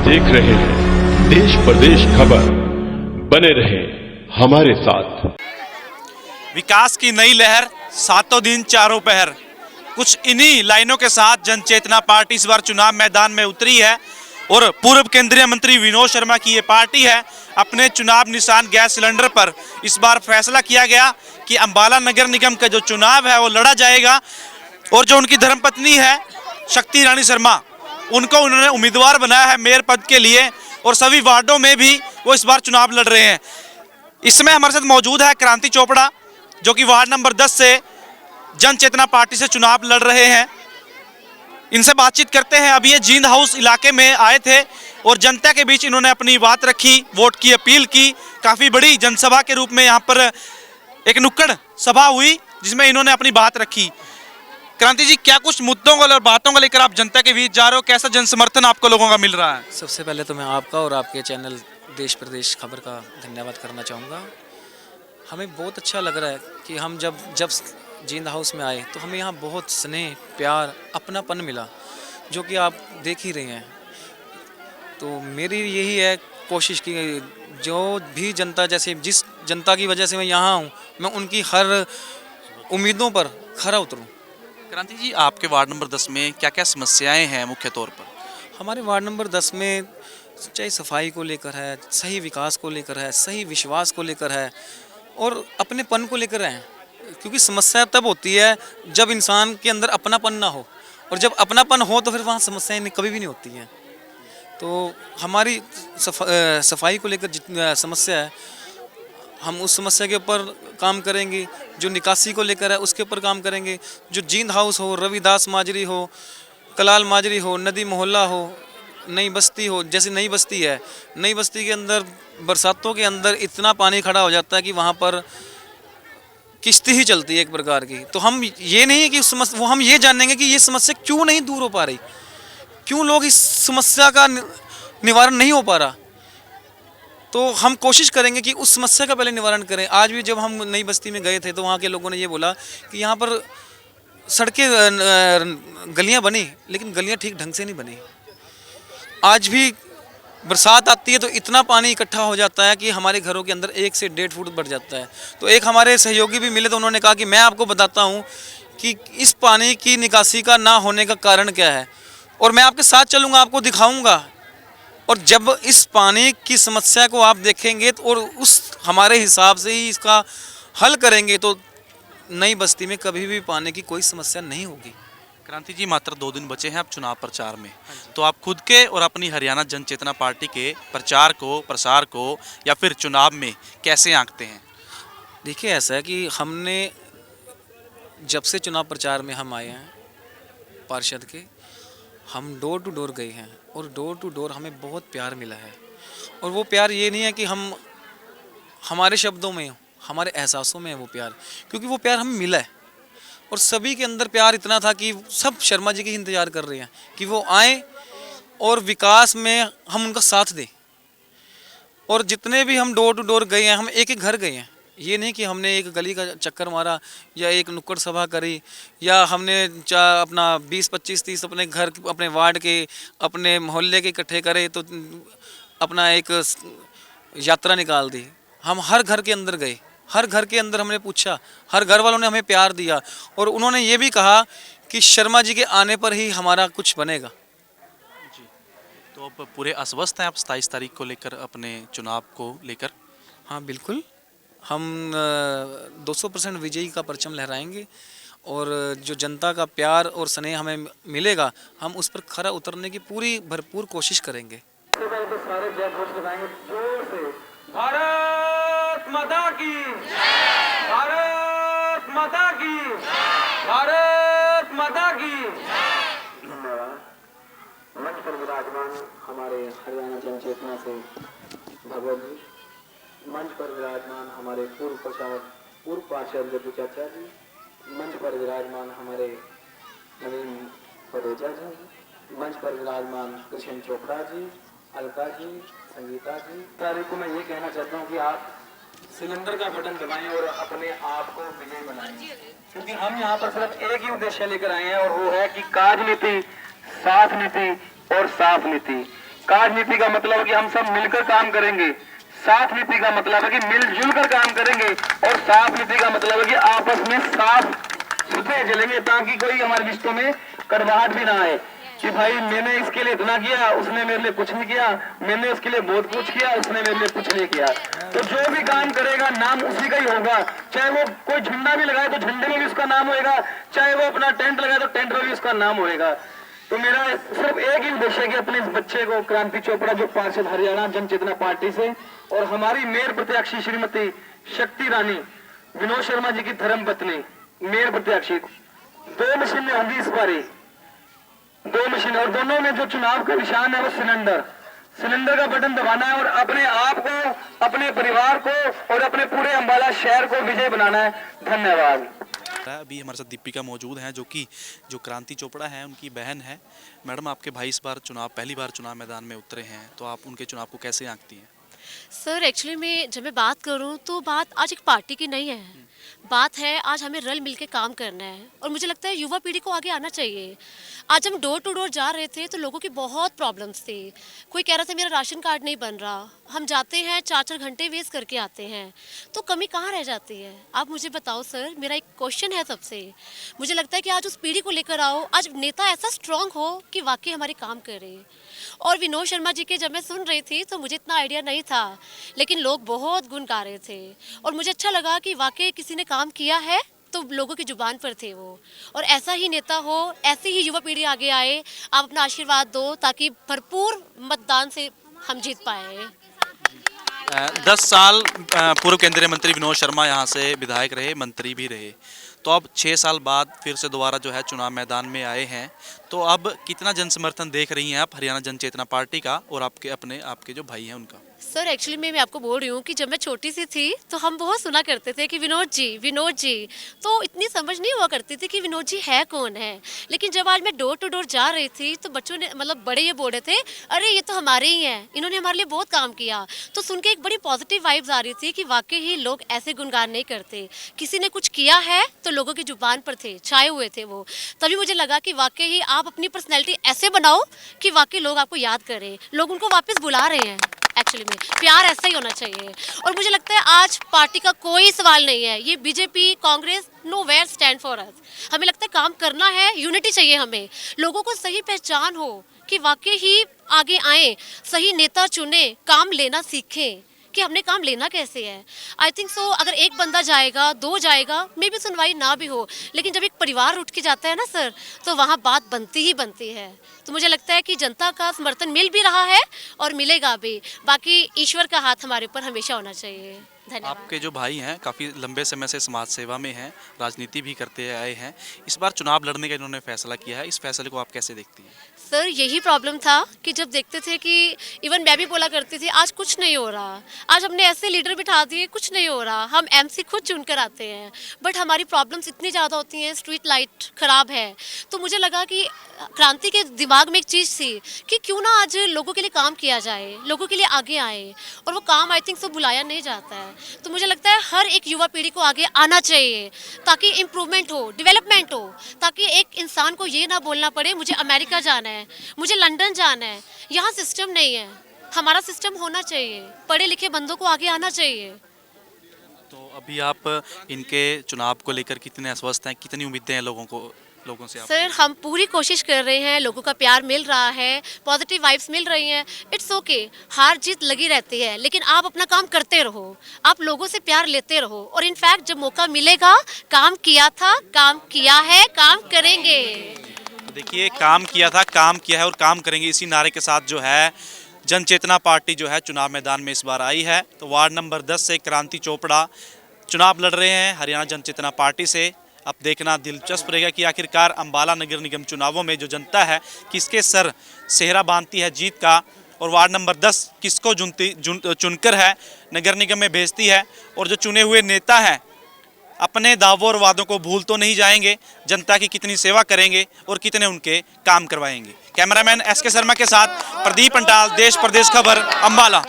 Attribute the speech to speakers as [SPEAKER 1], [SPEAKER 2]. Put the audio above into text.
[SPEAKER 1] देख रहे हैं देश प्रदेश खबर। बने रहे हमारे साथ।
[SPEAKER 2] विकास की नई लहर, सातों दिन चारों पहर, कुछ इन्हीं लाइनों के साथ जनचेतना पार्टी इस बार चुनाव मैदान में उतरी है। और पूर्व केंद्रीय मंत्री विनोद शर्मा की ये पार्टी है। अपने चुनाव निशान गैस सिलेंडर पर इस बार फैसला किया गया कि अंबाला नगर निगम का जो चुनाव है वो लड़ा जाएगा। और जो उनकी धर्मपत्नी है शक्ति रानी शर्मा, उनको उन्होंने उम्मीदवार बनाया है मेयर पद के लिए। और सभी वार्डों में भी वो इस बार चुनाव लड़ रहे हैं। इसमें हमारे साथ मौजूद है क्रांति चोपड़ा, जो कि वार्ड नंबर 10 से जनचेतना पार्टी से चुनाव लड़ रहे हैं। इनसे बातचीत करते हैं। अभी ये जींद हाउस इलाके में आए थे और जनता के बीच इन्होंने अपनी बात रखी, वोट की अपील की। काफ़ी बड़ी जनसभा के रूप में यहाँ पर एक नुक्कड़ सभा हुई जिसमें इन्होंने अपनी बात रखी। क्रांति जी, क्या कुछ मुद्दों को और बातों को लेकर आप जनता के बीच जा रहे हो? कैसा जन समर्थन आपको लोगों का मिल रहा है?
[SPEAKER 3] सबसे पहले तो मैं आपका और आपके चैनल देश प्रदेश खबर का धन्यवाद करना चाहूँगा। हमें बहुत अच्छा लग रहा है कि हम जब जींद हाउस में आए तो हमें यहाँ बहुत स्नेह, प्यार, अपनापन मिला, जो कि आप देख ही रहे हैं। तो मेरी यही है कोशिश कि जो भी जनता, जैसे जिस जनता की वजह से मैं यहाँ हूँ, मैं उनकी हर उम्मीदों पर खरा उतरूँ।
[SPEAKER 2] क्रांति जी, आपके वार्ड नंबर 10 में क्या क्या समस्याएं हैं मुख्य तौर पर?
[SPEAKER 3] हमारे वार्ड नंबर 10 में चाहे सफाई को लेकर है, सही विकास को लेकर है, सही विश्वास को लेकर है और अपनेपन को लेकर है। क्योंकि समस्या तब होती है जब इंसान के अंदर अपनापन ना हो, और जब अपनापन हो तो फिर वहाँ समस्याएं कभी भी नहीं होती हैं। तो हमारी सफाई को लेकर जितनी समस्या है, हम उस समस्या के ऊपर काम करेंगे। जो निकासी को लेकर है उसके ऊपर काम करेंगे। जो जींद हाउस हो, रविदास माजरी हो, कलाल माजरी हो, नदी मोहल्ला हो, नई बस्ती हो, जैसे नई बस्ती है, नई बस्ती के अंदर बरसातों के अंदर इतना पानी खड़ा हो जाता है कि वहाँ पर किश्ती ही चलती है एक प्रकार की। तो हम ये नहीं है कि वो हम ये जानेंगे कि ये समस्या क्यों नहीं दूर हो पा रही, क्यों लोग इस समस्या का निवारण नहीं हो पा रहा। तो हम कोशिश करेंगे कि उस समस्या का पहले निवारण करें। आज भी जब हम नई बस्ती में गए थे तो वहाँ के लोगों ने ये बोला कि यहाँ पर सड़कें, गलियाँ बनी, लेकिन गलियाँ ठीक ढंग से नहीं बनी। आज भी बरसात आती है तो इतना पानी इकट्ठा हो जाता है कि हमारे घरों के अंदर 1 से 1.5 फुट बढ़ जाता है। तो एक हमारे सहयोगी भी मिले तो उन्होंने कहा कि मैं आपको बताता हूँ कि इस पानी की निकासी का ना होने का कारण क्या है, और मैं आपके साथ चलूँगा, आपको दिखाऊँगा। और जब इस पानी की समस्या को आप देखेंगे तो और उस हमारे हिसाब से ही इसका हल करेंगे तो नई बस्ती में कभी भी पानी की कोई समस्या नहीं होगी।
[SPEAKER 2] क्रांति जी, मात्र 2 दिन बचे हैं अब चुनाव प्रचार में, तो आप खुद के और अपनी हरियाणा जनचेतना पार्टी के प्रचार को, प्रसार को या फिर चुनाव में कैसे आंकते हैं?
[SPEAKER 3] देखिए, ऐसा है कि हमने जब से चुनाव प्रचार में हम आए हैं पार्षद के, हम डोर टू डोर गए हैं और डोर टू डोर हमें बहुत प्यार मिला है। और वो प्यार ये नहीं है कि हम हमारे शब्दों में, हमारे एहसासों में है वो प्यार, क्योंकि वो प्यार हमें मिला है। और सभी के अंदर प्यार इतना था कि सब शर्मा जी की इंतज़ार कर रहे हैं कि वो आए और विकास में हम उनका साथ दें। और जितने भी हम डोर टू डोर गए हैं, हम एक एक घर गए हैं। ये नहीं कि हमने एक गली का चक्कर मारा या एक नुक्कड़ सभा करी या हमने अपना 20, 25, 30 अपने घर, अपने वार्ड के, अपने मोहल्ले के इकट्ठे करे तो अपना एक यात्रा निकाल दी। हम हर घर के अंदर गए, हर घर के अंदर हमने पूछा, हर घर वालों ने हमें प्यार दिया और उन्होंने ये भी कहा कि शर्मा जी के आने पर ही हमारा कुछ बनेगा।
[SPEAKER 2] जी, तो अब पूरे आश्वस्त हैं आप 27 तारीख को लेकर, अपने चुनाव को लेकर?
[SPEAKER 3] हाँ बिल्कुल, हम 200% विजयी का परचम लहराएंगे और जो जनता का प्यार और स्नेह हमें मिलेगा, हम उस पर खरा उतरने की पूरी भरपूर कोशिश करेंगे। सारे जय घोष लगाएंगे जोर से। भारत माता की जय, भारत माता की जय, भारत माता की जय। धन्यवाद। मंच पर विराजमान हमारे हरियाणा जनचेतना से भगवत जी, मंच पर विराजमान हमारे पूर्व पार्षद जगू चाचा जी, मंच पर विराजमान हमारे नवीन पदेजा जी, मंच पर विराजमान कृष्ण चोपड़ा जी, अलका जी, संगीता जी। तारीख को मैं ये कहना चाहता हूँ कि आप सिलेंडर का बटन दबाएं और अपने आप को विजयी बनाएं, क्योंकि हम यहाँ पर सिर्फ एक ही उद्देश्य लेकर आए हैं और वो है कि काज नीति, साथ नीति और साफ नीति।
[SPEAKER 4] काज नीति का मतलब है कि हम सब मिलकर काम करेंगे। साथ नीति का मतलब है कि मिलजुल कर काम करेंगे। और साफ नीति का मतलब है कि आपस में साफ सुथरे चलेंगे, ताकि कोई हमारे रिश्तों में कड़वाहट भी ना आए कि भाई मैंने इसके लिए इतना किया, उसने मेरे लिए कुछ नहीं किया, मैंने उसके लिए बहुत कुछ किया, उसने मेरे लिए कुछ नहीं किया। तो जो भी काम करेगा नाम उसी का ही होगा। चाहे वो कोई झंडा भी लगाए तो झंडे में भी उसका नाम होएगा, चाहे वो अपना टेंट लगाए तो टेंट में भी उसका नाम होएगा। तो मेरा सिर्फ एक ही उद्देश्य है कि अपने इस बच्चे को क्रांति चोपड़ा, जो पार्षद हरियाणा जन चेतना पार्टी से, और हमारी मेयर प्रत्याशी श्रीमती शक्ति रानी विनोद शर्मा जी की धर्म पत्नी मेयर प्रत्याशी, 2 मशीन में होंगी इस बारी, 2 मशीन, और दोनों में जो चुनाव का निशान है वो सिलेंडर का बटन दबाना है और अपने आप को, अपने परिवार को और अपने पूरे अंबाला शहर को विजय बनाना है। धन्यवाद।
[SPEAKER 2] अभी हमारे साथ दीपिका मौजूद हैं, जो क्रांति चोपड़ा हैं उनकी बहन है। मैडम, आपके भाई इस बार पहली बार चुनाव मैदान में उतरे हैं, तो आप उनके चुनाव को कैसे आंकती हैं?
[SPEAKER 5] सर एक्चुअली मैं जब मैं बात करूं तो बात आज एक पार्टी की नहीं है, बात है आज हमें रल मिल के काम करना है। और मुझे लगता है युवा पीढ़ी को आगे आना चाहिए। आज हम डोर टू डोर जा रहे थे तो लोगों की बहुत प्रॉब्लम्स थी। कोई कह रहा था मेरा राशन कार्ड नहीं बन रहा, हम जाते हैं 4-4 घंटे वेस्ट करके आते हैं, तो कमी कहाँ रह जाती है? आप मुझे बताओ सर, मेरा एक क्वेश्चन है सबसे। मुझे लगता है कि आज उस पीढ़ी को लेकर आओ, आज नेता ऐसा स्ट्रांग हो कि वाकई हमारे काम करे। और विनोद शर्मा जी के जब मैं सुन रही थी तो मुझे इतना आइडिया नहीं था, लेकिन लोग बहुत गुण गा रहे थे और मुझे अच्छा लगा कि वाकई किसी ने काम किया है तो लोगों की जुबान पर थे वो। और ऐसा ही नेता हो, ऐसे ही युवा पीढ़ी आगे आए। आप अपना आशीर्वाद दो ताकि भरपूर मतदान से हम जीत पाए।
[SPEAKER 2] 10 साल पूर्व केंद्रीय मंत्री विनोद शर्मा यहाँ से विधायक रहे, मंत्री भी रहे, तो अब 6 साल बाद फिर से दोबारा जो है चुनाव मैदान में आए हैं, तो अब कितना जन समर्थन देख रही हैं आप हरियाणा जन चेतना पार्टी का और आपके जो भाई हैं उनका?
[SPEAKER 5] सर एक्चुअली मैं आपको बोल रही हूँ कि जब मैं छोटी सी थी तो हम बहुत सुना करते थे कि विनोद जी, तो इतनी समझ नहीं हुआ करती थी कि विनोद जी है कौन है। लेकिन जब आज मैं डोर टू डोर जा रही थी तो बच्चों ने, मतलब बड़े, ये बोल रहे थे अरे ये तो हमारे ही हैं, इन्होंने हमारे लिए बहुत काम किया। तो सुन के एक बड़ी पॉजिटिव वाइब्स आ रही थी कि वाकई ही लोग ऐसे गुणगान नहीं करते, किसी ने कुछ किया है तो लोगों की जुबान पर थे, छाए हुए थे वो। तभी मुझे लगा कि वाकई ही आप अपनी पर्सनैलिटी ऐसे बनाओ कि वाकई लोग आपको याद करें, लोग उनको वापस बुला रहे हैं। एक्चुअली में प्यार ऐसा ही होना चाहिए। और मुझे लगता है आज पार्टी का कोई सवाल नहीं है, ये BJP Congress nowhere stand for us. हमें लगता है काम करना है, यूनिटी चाहिए हमें, लोगों को सही पहचान हो कि वाकई ही आगे आए, सही नेता चुने, काम लेना सीखें कि हमने काम लेना कैसे है। आई थिंक सो अगर एक बंदा जाएगा, 2 जाएगा, मे भी सुनवाई ना भी हो, लेकिन जब एक परिवार उठ के जाता है ना सर, तो वहाँ बात बनती ही बनती है। तो मुझे लगता है कि जनता का समर्थन मिल भी रहा है और मिलेगा भी। बाकी ईश्वर का हाथ हमारे ऊपर हमेशा होना चाहिए। धन्यवाद।
[SPEAKER 2] आपके जो भाई हैं काफ़ी लंबे समय से समाज सेवा में हैं, राजनीति भी करते आए हैं, इस बार चुनाव लड़ने का इन्होंने फैसला किया है, इस फैसले को आप कैसे देखती हैं?
[SPEAKER 5] सर यही प्रॉब्लम था कि जब देखते थे कि इवन मैं भी बोला करती थी आज कुछ नहीं हो रहा, आज हमने ऐसे लीडर बिठा दिए, कुछ नहीं हो रहा, हम एमसी खुद चुनकर आते हैं, बट हमारी प्रॉब्लम्स इतनी ज़्यादा होती हैं, स्ट्रीट लाइट ख़राब है। तो मुझे लगा कि क्रांति के दिमाग में एक चीज़ थी कि क्यों ना आज लोगों के लिए काम किया जाए, लोगों के लिए आगे आए, और वो काम आई थिंक सो बुलाया नहीं जाता है। तो मुझे लगता है हर एक युवा पीढ़ी को आगे आना चाहिए ताकि इम्प्रूवमेंट हो, डेवलपमेंट हो, ताकि एक इंसान को ये ना बोलना पड़े मुझे अमेरिका जाना है, मुझे लंदन जाना है। यहाँ सिस्टम नहीं है, हमारा सिस्टम होना चाहिए, पढ़े लिखे बंदों को आगे आना चाहिए।
[SPEAKER 2] तो अभी आप इनके चुनाव को लेकर कितने आश्वस्त हैं, कितनी उम्मीदें हैं लोगों से?
[SPEAKER 5] सर हम पूरी कोशिश कर रहे हैं, लोगों का प्यार मिल रहा है, पॉजिटिव वाइब्स मिल रही हैं। इट्स ओके, हार जीत लगी रहती है, लेकिन आप अपना काम करते रहो, आप लोगों से प्यार लेते रहो, और इनफैक्ट जब मौका मिलेगा, काम किया था, काम किया है, काम करेंगे।
[SPEAKER 2] देखिए, काम किया था, काम किया है और काम करेंगे, इसी नारे के साथ जो है जन चेतना पार्टी जो है चुनाव मैदान में इस बार आई है। तो वार्ड नंबर 10 से क्रांति चोपड़ा चुनाव लड़ रहे हैं हरियाणा जन चेतना पार्टी से। अब देखना दिलचस्प रहेगा कि आखिरकार अंबाला नगर निगम चुनावों में जो जनता है किसके सर सेहरा बांधती है जीत का, और वार्ड नंबर 10 किसको चुनकर है नगर निगम में भेजती है, और जो चुने हुए नेता हैं अपने दावों और वादों को भूल तो नहीं जाएंगे, जनता की कितनी सेवा करेंगे और कितने उनके काम करवाएंगे। कैमरामैन SK शर्मा के साथ प्रदीप पंटाल, देश प्रदेश खबर, अंबाला।